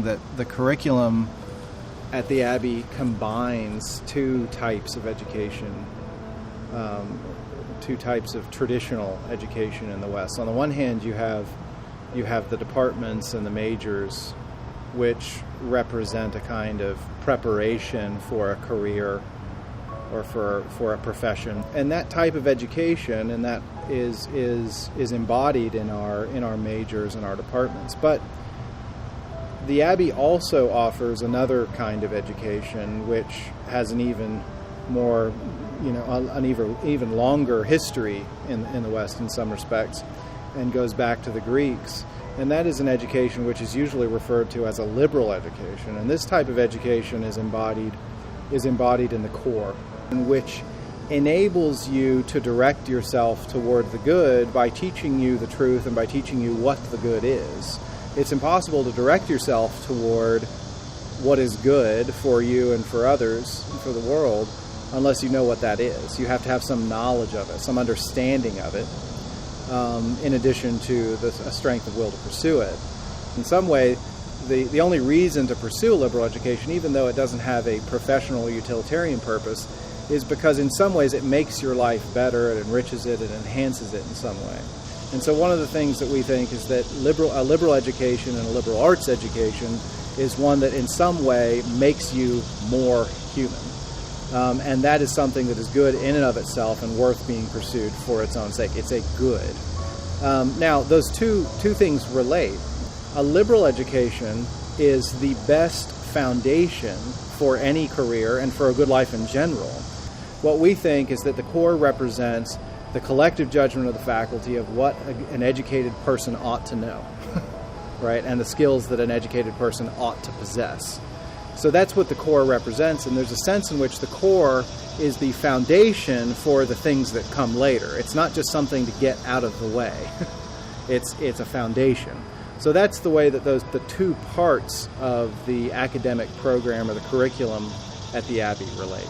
That the curriculum at the Abbey combines two types of education, two types of traditional education in the West. On the one hand, you have the departments and the majors, which represent a kind of preparation for a career or for a profession. And that type of education, and that is embodied in our majors and our departments. But the Abbey also offers another kind of education, which has an even more, an even longer history in the West in some respects, and goes back to the Greeks. And that is an education which is usually referred to as a liberal education. And this type of education is embodied in the core, in which enables you to direct yourself toward the good by teaching you the truth and by teaching you what the good is. It's impossible to direct yourself toward what is good for you and for others and for the world unless you know what that is. You have to have some knowledge of it, some understanding of it, in addition to a strength of will to pursue it. In some way, the only reason to pursue a liberal education, even though it doesn't have a professional or utilitarian purpose, is because in some ways it makes your life better, it enriches it, it enhances it in some way. And so one of the things that we think is that a liberal education and a liberal arts education is one that in some way makes you more human. And that is something that is good in and of itself and worth being pursued for its own sake. It's a good. Now, those two things relate. A liberal education is the best foundation for any career and for a good life in general. What we think is that the core represents the collective judgment of the faculty of what an educated person ought to know, right? And the skills that an educated person ought to possess. So that's what the core represents, and there's a sense in which the core is the foundation for the things that come later. It's not just something to get out of the way. It's a foundation. So that's the way that the two parts of the academic program or the curriculum at the Abbey relate.